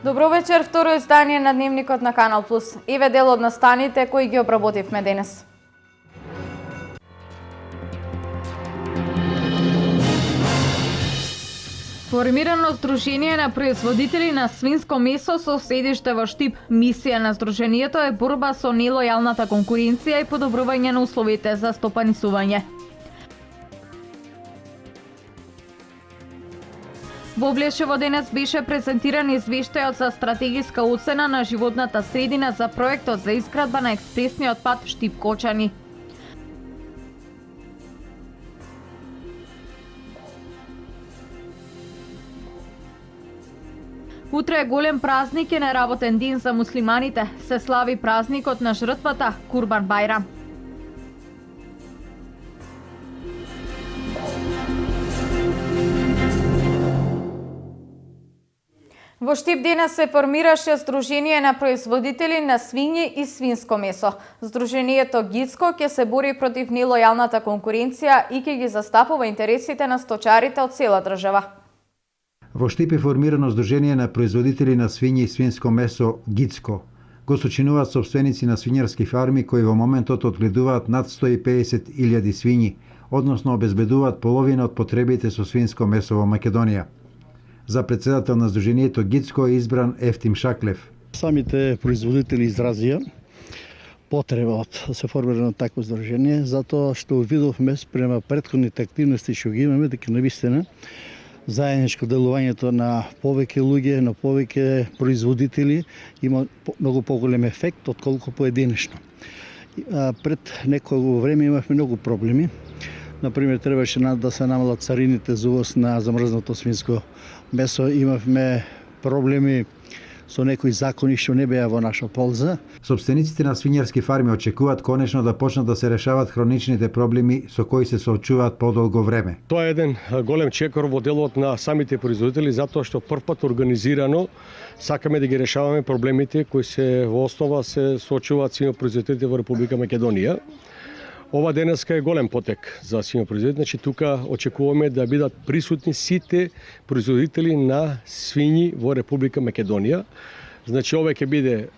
Добро вечер, второ издание на Дневникот на Канал Плюс. Еве дел од настаните кои ги обработивме денес. Формирано Сдружение на производители на свинско месо со седиште во Штип. Мисија на Сдруженијето е борба со нелојалната конкуренција и подобрување на условите за стопанисување. Во Блешево денес беше презентиран извештајот за стратегиска оцена на животната средина за проектот за изградба на експресниот пат Штип-Кочани. Утре е голем празник и неработен ден за муслиманите. Се слави празникот на жртвата Курбан Бајрам. Во Штип денес се формираше Сдружение на производители на свињи и свинско месо. Сдруженијето Гицко ќе се бори против нелојалната конкуренција и ќе ги застапува интересите на сточарите од цела држава. Во Штип е формирано Сдружение на производители на свињи и свинско месо Гицко. Го сочинуваат собственици на свињарски фарми кои во моментот одгледуваат над 150.000 свињи, односно обезбедуваат половина од потребите со свинско месо во Македонија. За председател на Сдруженијето Гицко е избран Ефтим Шаклев. Самите производители изразија потреба од се формира такво сдружение, затоа што видовме спрема претходните активности што ги имаме дека навистина заедничко делувањето на повеќе луѓе, на повеќе производители има многу поголем ефект отколку поединечно. Пред неколку време имавме многу проблеми. Например, требаше да се намалат царините за увоз на замрзнато свинско месо. Имавме проблеми со некои закони што не беа во наша полза. Собствениците на свињарски фарми очекуваат конечно да почнат да се решават хроничните проблеми со кои се соочуваат подолго време. Тоа е еден голем чекор во делот на самите производители затоа што првпат организирано сакаме да ги решаваме проблемите кои се во основа се соочуваат свинопроизводителите во Република Македонија. Ова денеска е голем потек за свинопроизводители, значи тука очекуваме да бидат присутни сите производители на свињи во Република Македонија. Значи ова ќе биде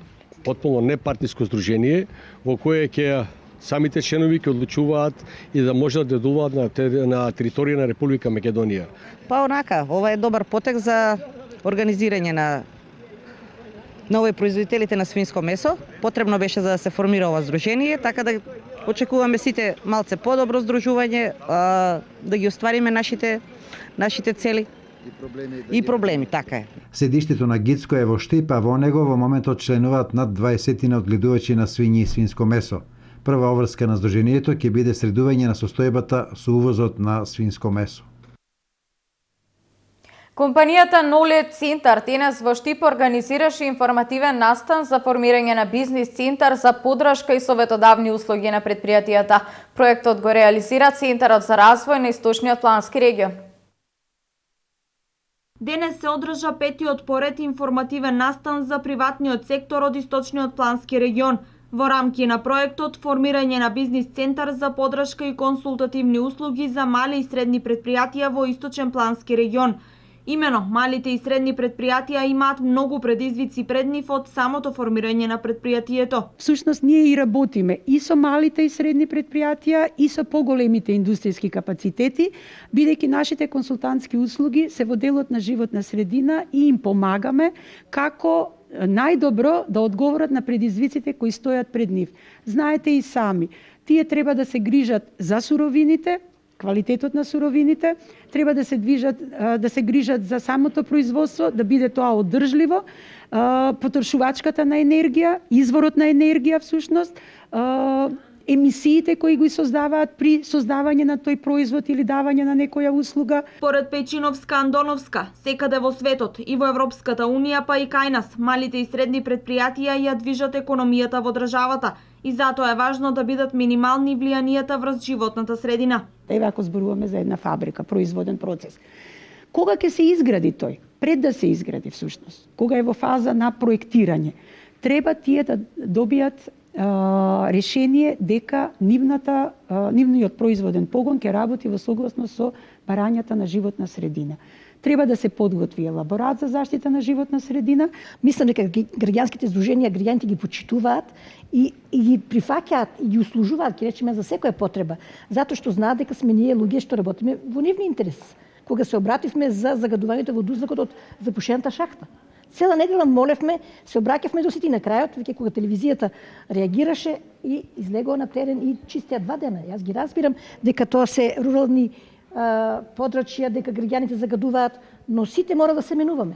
потполно непартиско здружение во кое ќе самите членови ќе одлучуваат и да можат да делуваат на територија на Република Македонија. Па онака, ова е добар потек за организирање на овој производителите на свинско месо. Потребно беше за да се формира ова здружение, така да очекуваме сите малце подобро здружување, да ги оствариме нашите цели и проблеми, така е. Седиштето на Гицко е во Штип, а во него во моментот членуваат над 20 одгледувачи на свињи и свинско месо. Прва обврска на здружението ќе биде средување на состојбата со увозот на свинско месо. Компанијата Knowledge Центар денес во Штип организираше информативен настан за формирање на бизнис центар за подршка и советодавни услуги на предпријатијата. Проектот го реализира Центарот за развој на Источниот плански регион. Денес се одржа петиот поред информативен настан за приватниот сектор од Источниот плански регион. Во рамки на проектот формирање на бизнис центар за подршка и консултативни услуги за мали и средни предпријатија во Источен плански регион. Имено, малите и средни предпријатија имаат многу предизвици пред нив од самото формирање на предпријатието. Всушност ние и работиме и со малите и средни предпријатија и со поголемите индустријски капацитети, бидејќи нашите консултантски услуги се во делот на животна средина и им помагаме како најдобро да одговорат на предизвиците кои стојат пред нив. Знаете и сами, тие треба да се грижат за суровините, квалитетот на суровините, треба да се грижат за самото производство, да биде тоа одржливо, потрошувачката на енергија, изворот на енергија всушност, емисиите кои ги создаваат при создавање на тој производ или давање на некоја услуга. Поред Пејчиновска, Андоновска, секаде во светот и во Европската Унија, па и кај нас, малите и средни предпријатија ја движат економијата во државата и затоа е важно да бидат минимални влијанијата врз животната средина. Еве ако зборуваме за една фабрика, производен процес. Кога ќе се изгради тој? Пред да се изгради всушност, кога е во фаза на проектирање, треба тие да добијат решение дека нивниот производен погон ќе работи во согласност со барањата на животна средина. Треба да се подготви елаборат за заштита на животна средина. Мислам дека граѓанските здруженија, граѓаните ги почитуваат и ги прифаќаат и ги услужуваат, ќе речеме, за секоја потреба, затоа што знаат дека сме ние луѓе што работиме во нивни интерес. Кога се обративме за загадувањето во Дузлакот од запушената шахта. Цела недела молевме, се обраќавме до сите и на крајот, веќе кога телевизијата реагираше и излегоа на терен и чистеа 2 дена. Јас ги разбирам дека тоа се рурални подрачја, дека граѓаните загадуваат, но сите мора да се менуваме.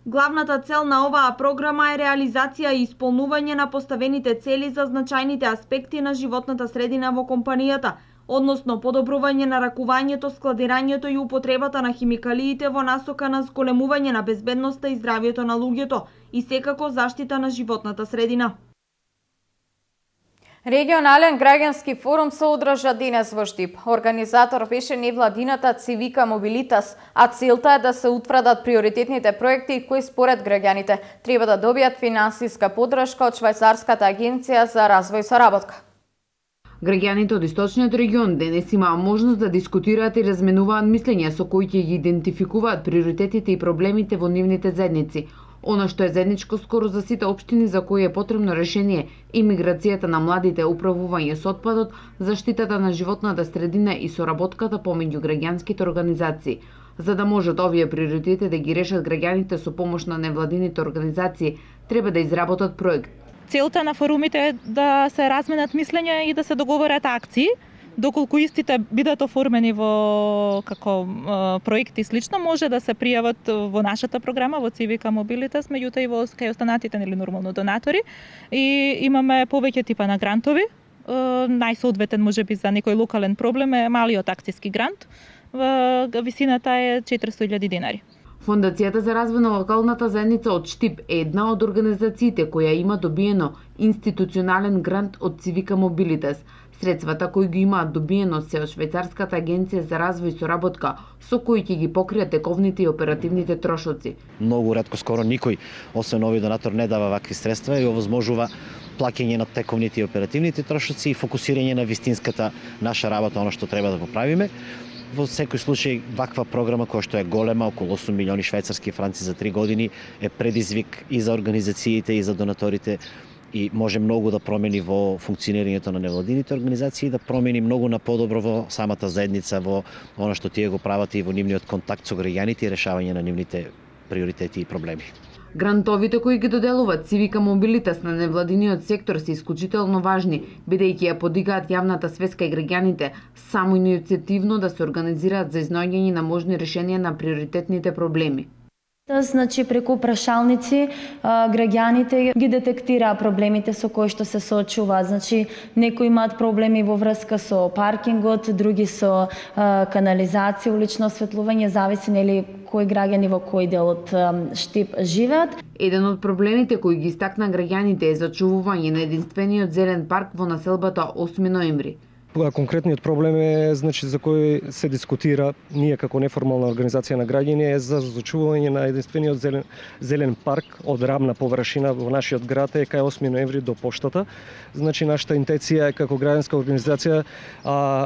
Главната цел на оваа програма е реализација и исполнување на поставените цели за значајните аспекти на животната средина во компанијата, односно подобрување на ракувањето, складирањето и употребата на химикалиите во насока на зголемување на безбедноста и здравјето на луѓето и секако заштита на животната средина. Регионален граѓански форум се одржа денес во Штип. Организатор беше невладината Цивика Мобилитас, а целта е да се утврдат приоритетните проекти кои според граѓаните треба да добијат финансиска поддршка од Швајцарската агенција за развој и соработка. Граѓаните од источниот регион денес имаа можност да дискутираат и разменуваат мислења со кои ќе ги идентификуваат приоритетите и проблемите во нивните заедници. Она што е заедничко скоро за сите општини за кои е потребно решение, имиграцијата на младите, управување со отпадот, заштитата на животната средина и соработката помеѓу граѓанските организации. За да можат овие приоритети да ги решат граѓаните со помош на невладините организации, треба да изработат проект. Целта на форумите е да се разменат мислења и да се договорат акции. Доколку истите бидат оформени во како проекти слично, може да се пријават во нашата програма во Цивика Мобилитас, меѓутоа и во кај останатите или нормално донатори. И имаме повеќе типа на грантови. Најсоодветен можеби за некој локален проблем е малиот акцијски грант. Висината е 400.000 денари. Фондацијата за развој на локалната заедница од Штип е една од организациите која има добиено институционален грант од Цивика Мобилитас. Средствата кои ги имаат добиено се од Швајцарската агенција за развој и соработка, со кои ќе ги покријат тековните и оперативните трошоци. Многу ретко, скоро никој, освен овој донатор, не дава вакви средства и овозможува плаќање на тековните и оперативните трошоци и фокусирање на вистинската наша работа, оно што треба да го правиме. Во секој случај, ваква програма која што е голема, околу 8 милиони швајцарски франци за 3 години, е предизвик и за организациите и за донаторите и може многу да промени во функционирањето на невладините организации, да промени многу на подобро во самата заедница, во она што тие го прават и во нивниот контакт со граѓаните и решавање на нивните приоритети и проблеми. Грантовите кои ги доделуваат Цивика Мобилитас на невладиниот сектор се исклучително важни, бидејќи ја подигаат јавната свест кај граѓаните, само иницијативно да се организираат за изнаоѓање на можни решенија на приоритетните проблеми. Значи, преку прашалници граѓаните ги детектираа проблемите со кои што се соочуваат. Значи, некои имаат проблеми во врска со паркингот, други со канализација, улично осветлување, зависи нели кои граѓани во кој дел од Штип живеат. Еден од проблемите кои ги истакна граѓаните е зачувување на единствениот зелен парк во населбата 8 ноември. Конкретниот проблем е, значи, за кој се дискутира ние како неформална организација на граѓани е за зачувување на единствениот зелен парк од рамна површина во нашиот град е кај 8 ноември до поштата. Значи нашата интенција е како граѓанска организација,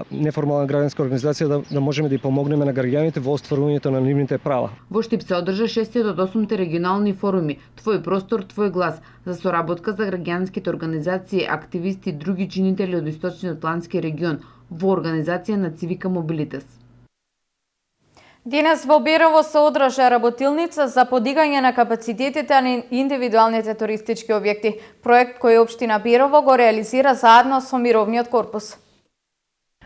неформална граѓанска организација да можеме да ја помогнеме на граѓаните во остварувањето на нивните права. Во Штип се одржа 6 од 8 регионални форуми Твој простор, твој глас за соработка за граѓанските организации, активисти и други чинители од источниот плански регион во организација на Цивика Мобилитас. Денес во Берово се одржа работилница за подигање на капацитетите на индивидуалните туристички објекти, проект кој општина Берово го реализира заедно со Мировниот корпус.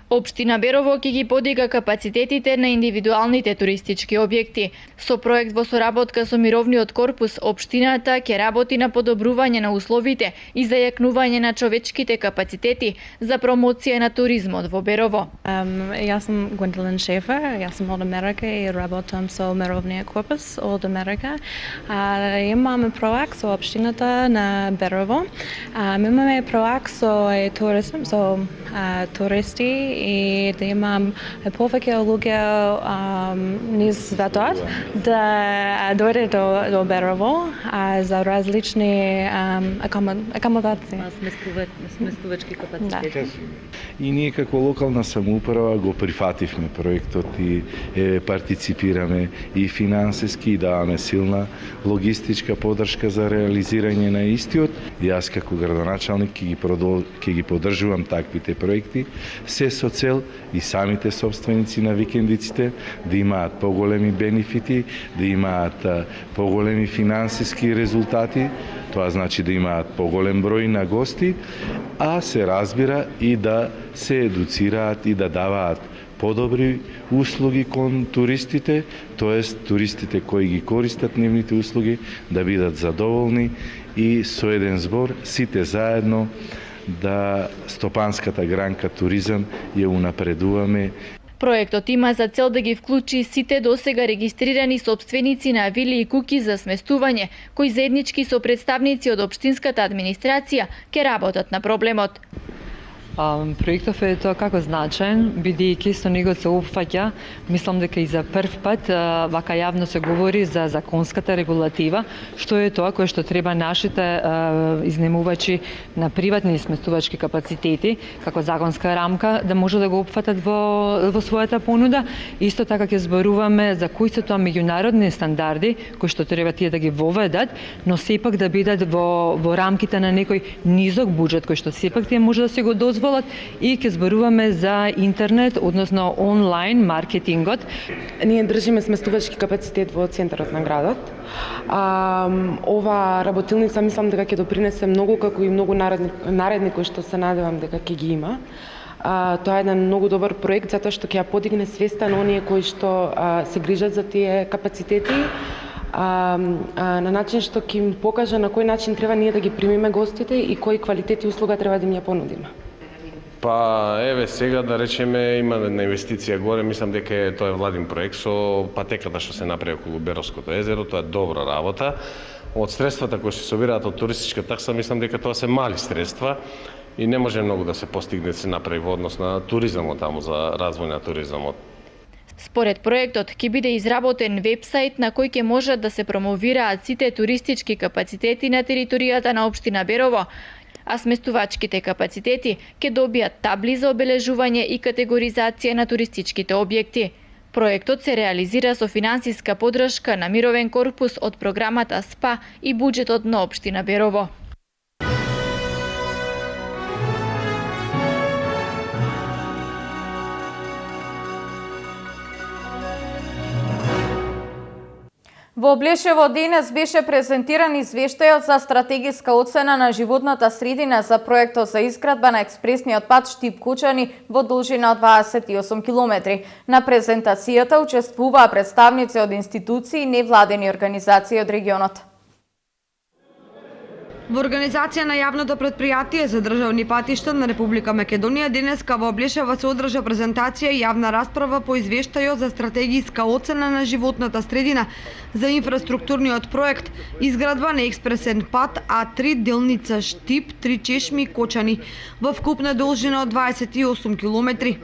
Општина Берово ќе ги подига капацитетите на индивидуалните туристички објекти. Со проект во соработка со Мировниот корпус, општината ќе работи на подобрување на условите и зајакнување на човечките капацитети за промоција на туризмот во Берово. Јас сум Gwendolyn Schaefer, јас сум од Америка и работам со Мировниот корпус од Америка. Имаме проект со општината на Берово. Имаме проект со туризм, со туристи и да имам повеќе луѓе низ светот да дојде до Берово за различни акомодации. Сместувачки капацитети. И ние како локална самоуправа го прифативме проектот и партиципираме и финансиски и даваме силна логистичка поддршка за реализирање на истиот. Јас како градоначалник ќе ги поддржувам таквите проекти, се со цел и самите собственици на викендиците да имаат поголеми бенефити, да имаат поголеми финансиски резултати, тоа значи да имаат поголем број на гости, а се разбира и да се едуцираат и да даваат подобри услуги кон туристите, тоест туристите кои ги користат нивните услуги да бидат задоволни и со еден збор сите заедно да стопанската гранка туризам ја унапредуваме. Проектот има за цел да ги вклучи сите досега регистрирани собственици на вили и куќи за сместување, кои заеднички со представници од општинската администрација ќе работат на проблемот. Проектов е тоа како значаен, бидејќи со него се опфаќа, мислам дека и за прв пат вака јавно се говори за законската регулатива, што е тоа кое што треба нашите изнемувачи на приватни сместувачки капацитети, како законска рамка, да може да го опфатат во својата понуда. Исто така ќе зборуваме за кои се тоа меѓународни стандарди, кои што треба тие да ги воведат, но сепак да бидат во рамките на некој низок буџет, кој што сепак тие може да се го дозволат. И ќе зборуваме за интернет, односно онлайн маркетингот. Ние држиме сместувачки капацитет во центарот на градот. Ова работилница мислам дека ќе допринесе многу, како и многу наредни кои што се надевам дека ќе ги има. Тоа е еден многу добар проект затоа што ќе ја подигне свеста на оние кои што се грижат за тие капацитети. На начин што ќе им покаже на кој начин треба ние да ги примиме гостите и кои квалитети услуга треба да им ја понудиме. Па еве сега да речеме има една инвестиција горе, мислам дека тоа е владин проект со патеката што се направи околу Беровското езеро, тоа е добра работа. Од средствата кои се собираат од туристичка такса, мислам дека тоа се мали средства и не може многу да се постигне, се направи во однос на туризмот таму за развој на туризмот. Според проектот ќе биде изработен вебсајт на кој ќе можат да се промовираат сите туристички капацитети на територијата на општина Берово, а сместувачките капацитети ќе добијат табли за обележување и категоризација на туристичките објекти. Проектот се реализира со финансиска поддршка на Мировен корпус од програмата СПА и буџетот на општина Берово. Во Облешево денес беше презентиран извештајот за стратегиска оцена на животната средина за проектот за изградба на експресниот пат Штип-Кучани во должина од 28 километри. На презентацијата учествуваа представници од институции и невладени организации од регионот. Во организација на јавното претпријатие за државни патишта на Република Македонија денеска во Облешево се одржа презентација и јавна расправа по извештајот за стратегиска оцена на животната средина за инфраструктурниот проект изградба на експресен пат А3 делница Штип-3 чешми Кочани во вкупна должина од 28 километри.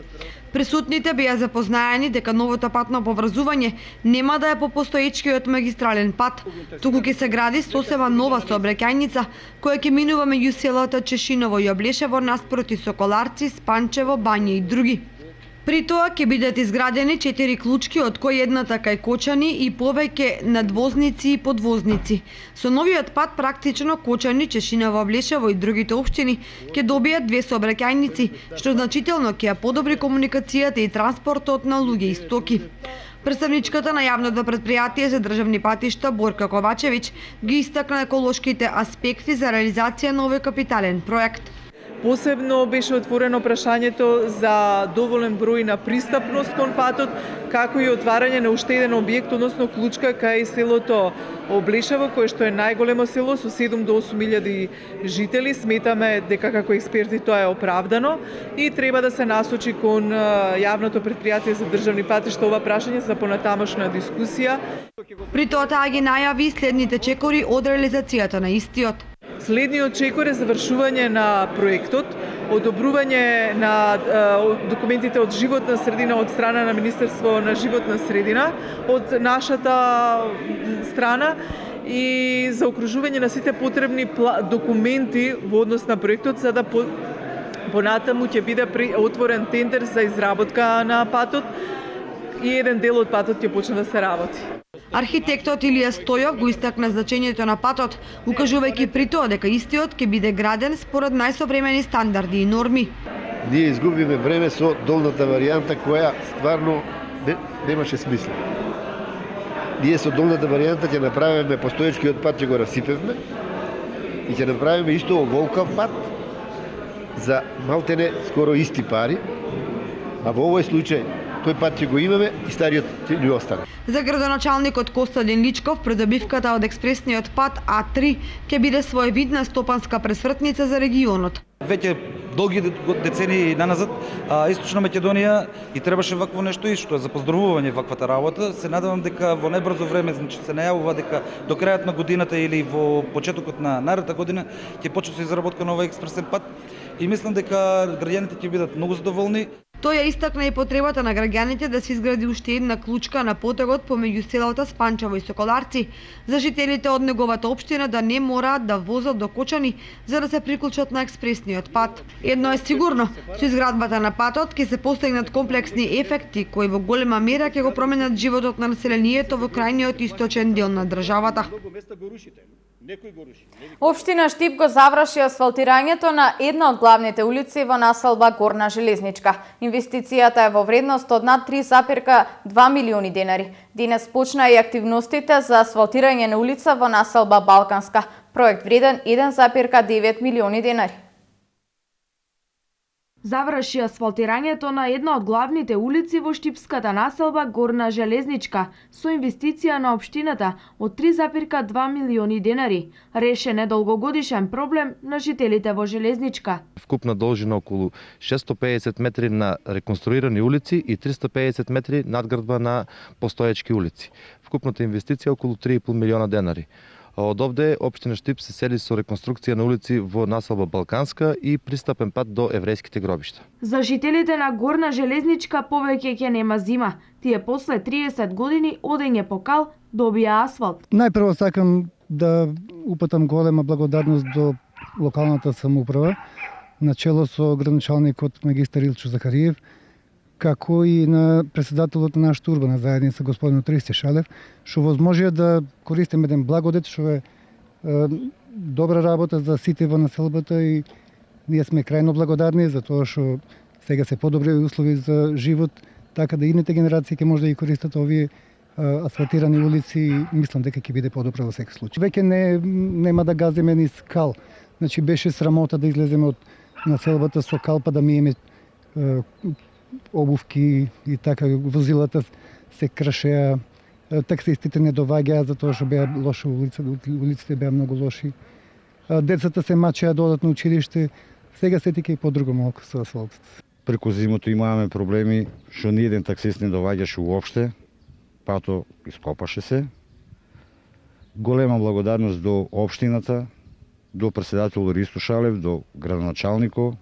Присутните беа запознаени дека новото патно поврзување нема да е по постоечкиот магистрален пат, туку ќе се гради сосема нова сообраќајница која ќе минува меѓу селата Чешиново и Облешево наспроти Соколарци, Спанчево, Бања и други. При тоа ќе бидат изградени 4 клучки, од кои едната кај Кочани и повеќе надвозници и подвозници. Со новиот пат практично Кочани, Чешиново, Облешево и другите општини ќе добијат 2 сообраќајници, што значително ќе ја подобри комуникацијата и транспортот на луѓе и стоки. Представничката на јавното претпријатие за државни патишта Борка Ковачевиќ ги истакна еколошките аспекти за реализација на овој капитален проект. Посебно беше отворено прашањето за доволен број на пристапност кон патот, како и отварање на уште еден објект, односно клучка кај селото Облешево, кое што е најголемо село со 7 до 8.000 жители. Сметаме дека како експерти тоа е оправдано и треба да се насочи кон јавното претпријатие за државни патишта ова прашање за понатамошна дискусија. При тоа таа ги најави следните чекори од реализацијата на истиот. Следниот чекор е завршување на проектот, одобрување на документите од животна средина од страна на Министерство на животна средина од нашата страна и за окружување на сите потребни документи во однос на проектот, за да понатаму ќе биде отворен тендер за изработка на патот и еден дел од патот ќе почне да се работи. Архитектот Илија Стојов го истакна значењето на патот, укажувајќи при тоа дека истиот ќе биде граден според најсовремени стандарди и норми. Ние изгубиме време со долната варијанта која стварно немаше смисла. Ние со долната варијанта ќе направиме постоечкиот пат, ќе го расипевме и ќе направиме исто оволкав пат за малтене скоро исти пари, а во овој случај тој пат ќе го имаме и стариот ќе ни остане. За градоначалникот Костадин Личков, придобивката од експресниот пат А3 ќе биде своевидна стопанска пресвртница за регионот. Веќе долги децении наназад Источна Македонија и требаше вакво нешто и што е за поздравување ваквата работа. Се надевам дека во најбрзо време, значи се најавува дека до крајот на годината или во почетокот на наредната година ќе почне со изработка на овој експресен пат и мислам дека граѓаните ќе бидат многу задоволни. Тој ја истакна и потребата на граѓаните да се изгради уште една клучка на потегот помеѓу селата Спанчево и Соколарци, за жителите од неговата општина да не мораат да возат до Кочани за да се приклучат на експресниот пат. Едно е сигурно, со изградбата на патот ќе се постигнат комплексни ефекти кои во голема мера ќе го променат животот на населението во крајниот источен дел на државата. Општина Штип го заврши асфалтирањето на една од главните улици во населба Горна Железничка. Инвестицијата е во вредност од над 3,2 милиони денари. Денес почна и активностите за асфалтирање на улица во населба Балканска. Проект вреден 1,9 милиони денари. Заврши асфалтирањето на една од главните улици во штипската населба Горна Железничка со инвестиција на општината од 3,2 милиони денари. Решен е долгогодишен проблем на жителите во Железничка. Вкупна должина околу 650 метри на реконструирани улици и 350 метри надградба на постоечки улици. Вкупната инвестиција околу 3,5 милиона денари. Од овде општина Штип се сели со реконструкција на улици во населба Балканска и пристапен пат до еврејските гробишта. За жителите на Горна Железничка повеќе ќе нема зима. Тие после 30 години одење по кал добија асфалт. Најпрво сакам да упатам голема благодарност до локалната самоуправа, начело со градоначалникот магистар Илчо Захариев, како и на председателот на нашата урбана заедница господин Тристи Шалев, што возможија да користим еден благодет што е добра работа за сите во населбата и ние сме крајно благодарни за тоа што сега се подобри услови за живот, така да идните генерации ќе може да ги користат овие асфалтирани улици и мислам дека ќе биде подобро во секој случај. Веќе нема да газиме низ кал. Значи беше срамота да излеземе од населбата со кал па да миеме обувки и така возилата се кршеа, таксистите не доваѓаа затоа што беа лоши улиците беа многу лоши. Децата се мачеа да одат на училиште, сега сетике и подруго малку со асфалтот. Преку зимото имаваме проблеми што ни еден таксист не доваѓаше уопште, пато ископаше се. Голема благодарност до општината, до председател Ристо Шалев, до градоначалникот,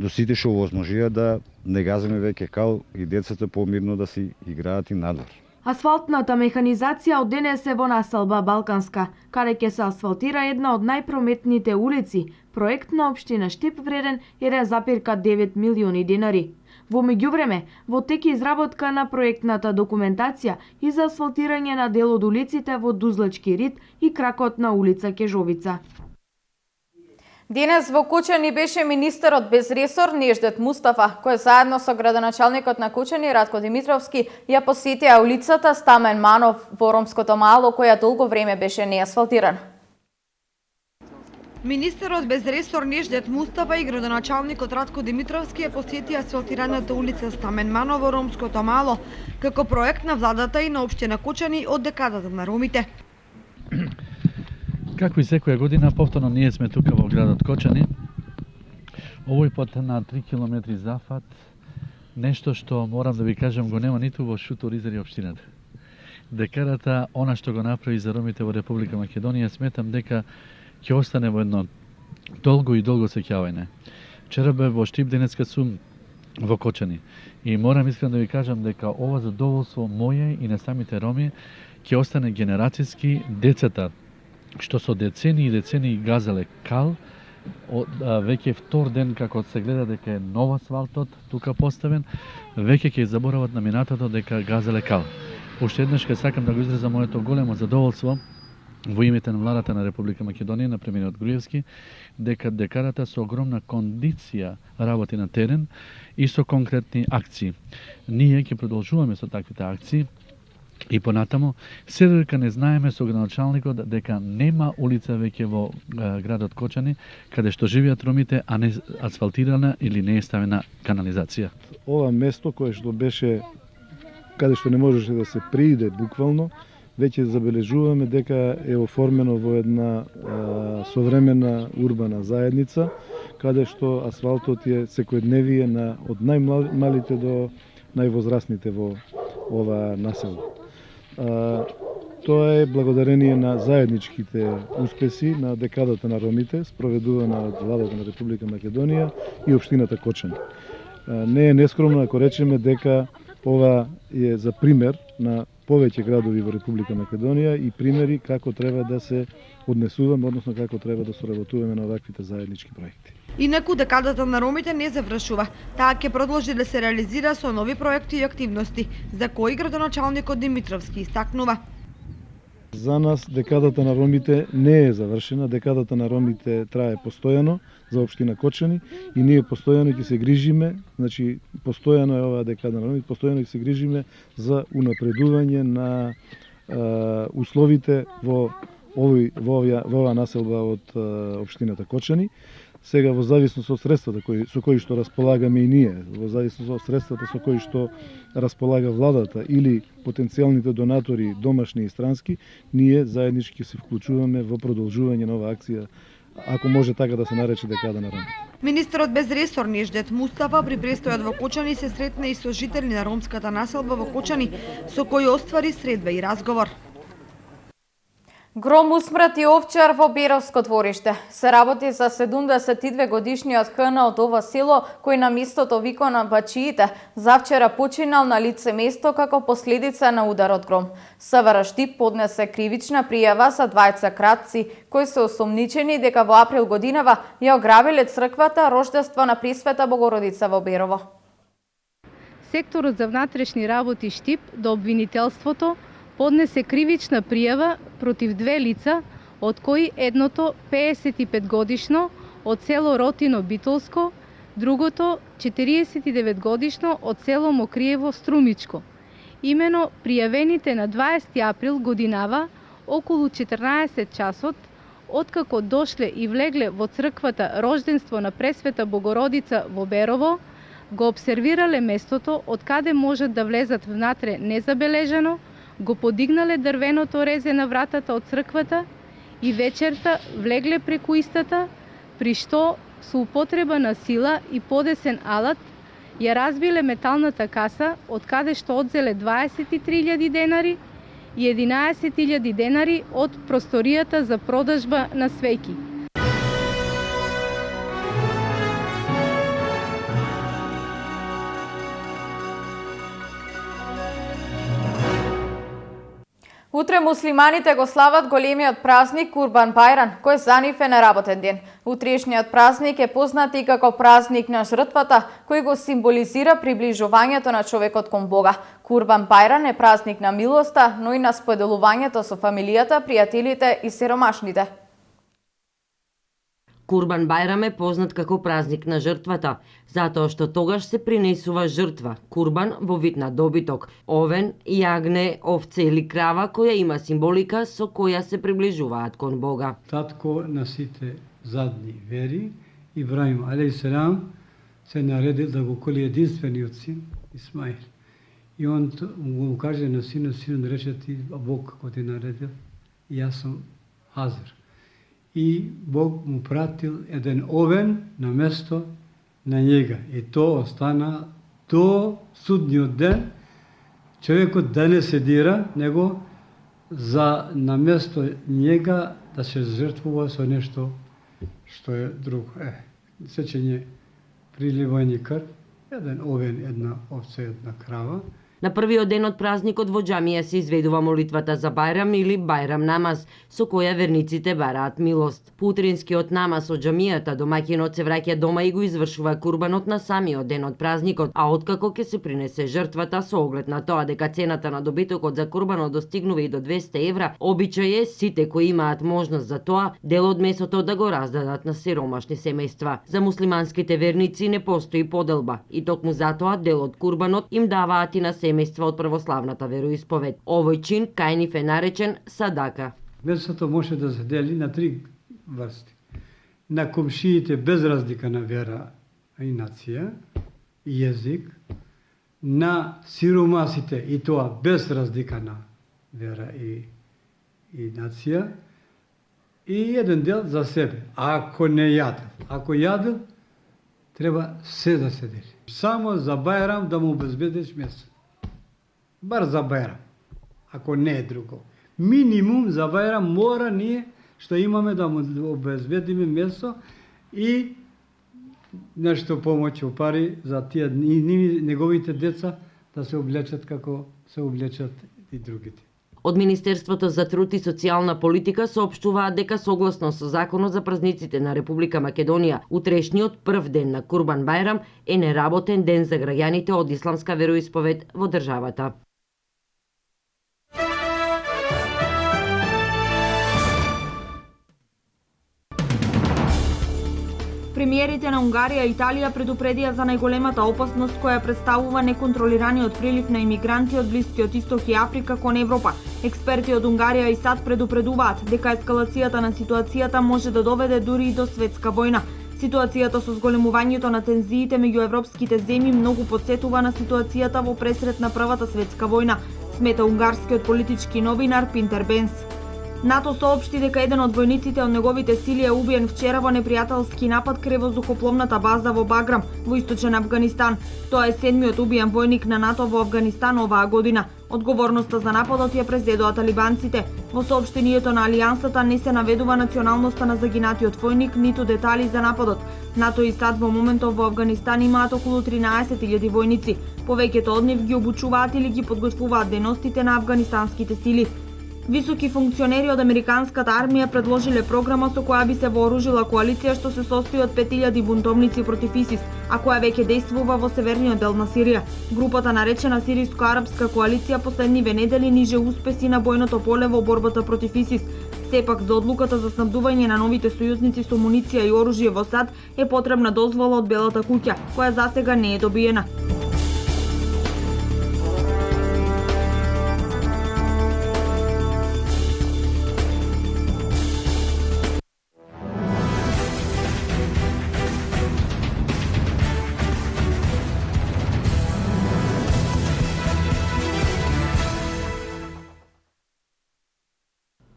до сите што возможија да не газиме веќе кал и децата помирно да си играат и надвор. Асфалтната механизација од денес е во населба Балканска, каде ќе се асфалтира една од најпрометните улици, проект на општина Штип вреден 1,9 милиони денари. Во меѓувреме, во тек изработка на проектната документација и за асфалтирање на дел од улиците во Дузлачки рид и кракот на улица Кежовица. Денес во Кучани беше министерот без ресор Неждет Мустафа, кој заедно со градоначалникот на Кучани Радко Димитровски ја посетија улицата Стамен Манов во Ромското мало, која долго време беше неасфалтирана. Министерот без ресор Неждет Мустафа и градоначалникот Радко Димитровски ја посетија асфалтираната улица Стамен Манов во Ромското мало, како проект на владата и на општина Кучани од декадата на ромите. Како и секоја година, повторно ние сме тука во градот Кочани. Овој пат на 3 километри зафат, нешто што морам да ви кажам го нема ниту во Шутор Изери општината. Декадата, она што го направи за ромите во Република Македонија, сметам дека ќе остане во едно долго сеќавање. Вчера бе во Штип, денеска сум во Кочани. И морам искрено да ви кажам дека ова задоволство моје и на самите роми ќе остане генерацијски. Децата што со децени и децени газеле кал, веќе втор ден како се гледа дека е нов асфалтот тука поставен, веќе ќе заборават на минатото дека газеле кал. Уште еднаш ќе сакам да го изразам моето големо задоволство во името на владата на Република Македонија, на премиерот Груевски, дека декадата со огромна кондиција работи на терен и со конкретни акции. Ние ќе продолжуваме со таквите акции и понатамо, се дека не знаеме со градоначалникот дека нема улица веќе во градот Кочани каде што живеат ромите, а не асфалтирана или не е ставена канализација. Ова место кое што беше каде што не можеше да се прииде буквално, веќе забележуваме дека е оформено во една современа урбана заедница, каде што асфалтот е секојдневие од најмалите до највозрастните во ова населба. Тоа е благодарение на заедничките успеси на декадата на ромите, спроведувана од владата на Република Македонија и општината Кочани. Не е нескромно ако речеме дека ова е за пример на повеќе градови во Република Македонија и примери како треба да се однесуваме, односно како треба да соработуваме на оваквите заеднички проекти. Инаку декадата на ромите не завршува. Таа ќе продолжи да се реализира со нови проекти и активности, за кои градоначалникот Димитровски истакнува. За нас декадата на ромите не е завршена, декадата на ромите трае постојано за општина Кочани и ние постојано ќе се грижиме, значи постојано е оваа декада на ромите, постојано ќе се грижиме за унапредување на условите во оваа населба од општината Кочани. Сега во зависност од средствата со кои што располагаме и ние, во зависност од средствата со кои што располага владата или потенцијалните донатори домашни и странски, ние заеднички се вклучуваме во продолжување на оваа акција, ако може така да се нарече декада на ромите. Министерот без ресор Неждет Мустафа при престојот во Кочани се сретна и со жители на ромската населба во Кочани, со кои оствари средба и разговор. Гром усмрати овчар во Беровско двориште. Се работи за 72 годишниот ХН од ова село, кој на местото Вико на Бачиите завчера починал на лице место како последица на ударот гром. СВР Штип поднесе кривична пријава за двајца кратци, кои се осомничени дека во април годинава ја ограбиле црквата Рождество на Пресвета Богородица во Берово. Секторот за внатрешни работи Штип до обвинителството поднесе кривична пријава против две лица, од кои едното 55 годишно од село Ротино Битолско, другото 49 годишно од село Мокриево Струмичко. Имено пријавените на 20 април годинава околу 14 часот, откако дошле и влегле во црквата Рожденство на Пресвета Богородица во Берово, го обсервирале местото од каде можат да влезат внатре незабележано, го подигнале дрвеното резе на вратата од црквата и вечерта влегле преку истата, при што со употреба на сила и подесен алат ја разбиле металната каса од каде што одзеле 23.000 денари и 11.000 денари од просторијата за продажба на свеќи. Утре муслиманите го слават големиот празник Курбан Бајрам, кој за нив е неработен ден. Утрешниот празник е познат и како празник на жртвата, кој го символизира приближувањето на човекот кон Бога. Курбан Бајрам е празник на милоста, но и на споделувањето со фамилијата, пријателите и сиромашните. Курбан Бајрам е познат како празник на жртвата, затоа што тогаш се принесува жртва, курбан во вид на добиток, овен, јагне, овце или крава, која има символика со која се приближуваат кон Бога. Татко на сите задни вери, Ибраим алейхиссалам, се наредил да го коли единствениот син Исмаил. И он му каже на синот рече ти Бог кој ти наредил, и јас сум Хазир. И Бог му пратил еден овен на место на njega. И то остана до судниот ден. Човекот да не се дира, него за на место njega да се жртвува со нешто што е друго. Сечење, приливање крв, еден овен, една овце, една крава. На првиот ден од празникот во џамија се изведува молитвата за Бајрам или Бајрам намаз, со која верниците бараат милост. По утринскиот намаз од џамијата домаќинот се враќа дома и го извршува курбанот на самиот ден од празникот, а откако ќе се принесе жртвата со оглед на тоа дека цената на добитокот за курбанот достигнува и до 200 евра, обичај е сите кои имаат можност за тоа, дел од месото да го раздадат на сиромашни семејства. За муслиманските верници не постои поделба и токму затоа дел од курбанот им даваат и на семејства од православната вероисповед. Овој чин кај нив е наречен садака. Месото може да се дели на 3 врсти. На комшиите без разлика на вера и нација и јазик, на сиромасите и тоа без разлика на вера и нација, и еден дел за себе. Ако не јадел, ако јадел, треба се да се дели. Само за Бајрам да му обезбедиш место. Бар за Бајрам, ако не е друго. Минимум за Бајрам мора ние што имаме да му обезбедиме место и нешто помоќ пари за тие неговите деца да се облечат како се облечат и другите. Од Министерството за труд и социјална политика соопштуваат дека согласно со законот за празниците на Република Македонија, утрешниот прв ден на Курбан Бајрам е неработен ден за граѓаните од исламска вероисповед во државата. Премиерите на Унгарија и Италија предупредија за најголемата опасност која представува неконтролираниот прилив на имигранти од Блискиот Исток и Африка кон Европа. Експерти од Унгарија и САД предупредуваат дека ескалацијата на ситуацијата може да доведе дури и до светска војна. Ситуацијата со зголемувањето на тензиите меѓу европските земји многу потсетува на ситуацијата во пресрет на Првата светска војна, смета унгарскиот политички новинар Пинтер Бенс. НАТО соопшти дека еден од војниците од неговите сили е убиен вчера во непријателски напад кај воздухопловната база во Баграм, во источен Авганистан. Тоа е седмиот убиен војник на НАТО во Авганистан оваа година. Одговорноста за нападот ја презедоа талибанците. Во соопштението на Алијансата не се наведува националноста на загинатиот војник, ниту детали за нападот. НАТО и САД во моментов во Авганистан имаат околу 13.000 војници. Повеќето од нив ги обучуваат или ги подготвуваат дејностите на афганистанските сили. Високи функционери од американската армија предложиле програма со која би се вооружила коалиција што се состои од 5000 бунтовници против ИСИС, а која веќе действува во северниот дел на Сирија. Групата наречена Сириско-арапска коалиција последниве недели ниже успеси на бојното поле во борбата против ИСИС. Сепак за одлуката за снабдување на новите сојузници со муниција и оружје во САД е потребна дозвола од Белата куќа, која засега не е добиена.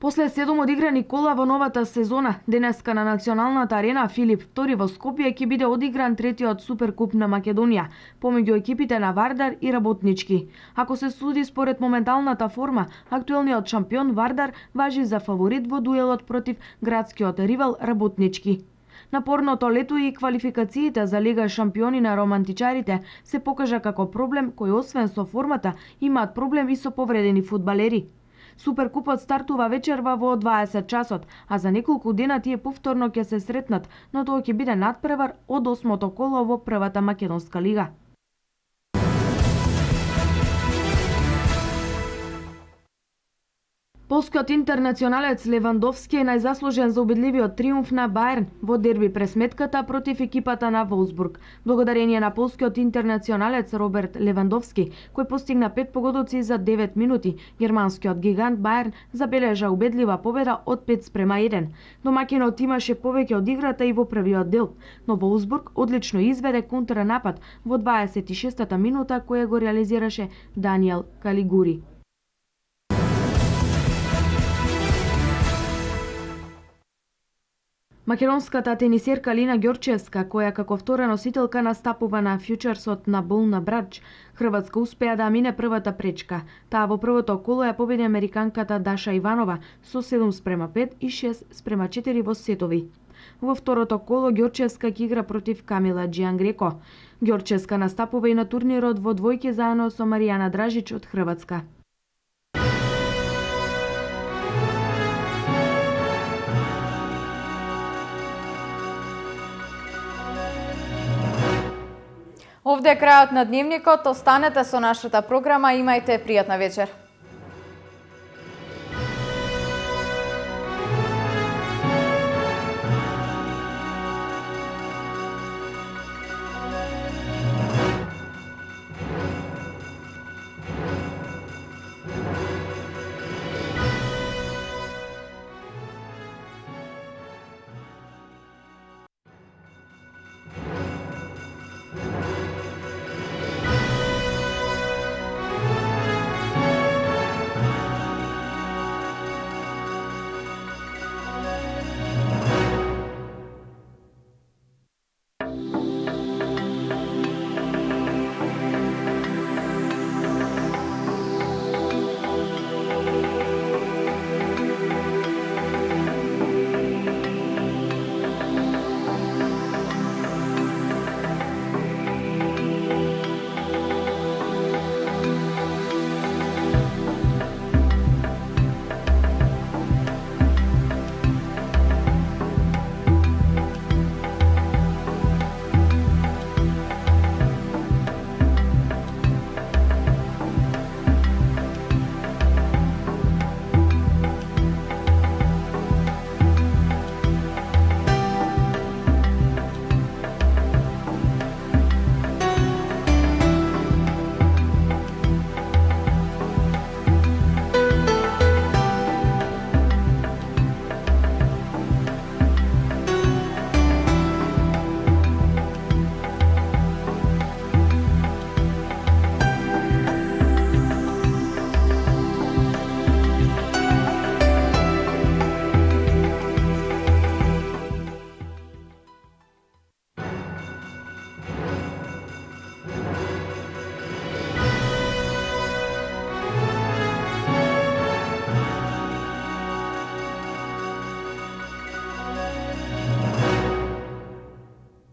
После 7 одиграни кола во новата сезона, денеска на националната арена Филип II во Скопје ќе биде одигран третиот Суперкуп на Македонија, помеѓу екипите на Вардар и Работнички. Ако се суди според моменталната форма, актуелниот шампион Вардар важи за фаворит во дуелот против градскиот ривал Работнички. Напорното лето и квалификациите за Лига шампиони на романтичарите се покажа како проблем кој освен со формата имаат проблем и со повредени фудбалери. Суперкупот стартува вечерва во 20 часот, а за неколку дена тие повторно ќе се сретнат, но тоа ќе биде надпревар од 8-то коло во првата македонска лига. Полскиот интернационалец Левандовски е најзаслужен за убедливиот триумф на Бајерн во дерби пресметката против екипата на Волсбург. Благодарение на полскиот интернационалец Роберт Левандовски, кој постигна 5 погодоци за 9 минути, германскиот гигант Бајерн забележа убедлива победа од 5:1. Домаќинот имаше повеќе од играта и во првиот дел, но Волсбург одлично изведе контранапад во 26-та минута која го реализираше Даниел Калигури. Македонската тенисерка Лина Ѓорчевска, која како втора носителка настапува на фјучерсот на Болна Брадж, Хрватска успеа да мине првата пречка. Таа во првото коло ја победи американката Даша Иванова со 7:5 и 6:4 во сетови. Во второто коло Ѓорчевска ќе игра против Камила Џиангреко. Ѓорчевска настапува и на турнирот во двојки заедно со Маријана Дражич од Хрватска. Овде е крајот на дневникот. Останете со нашата програма. Имајте пријатна вечер.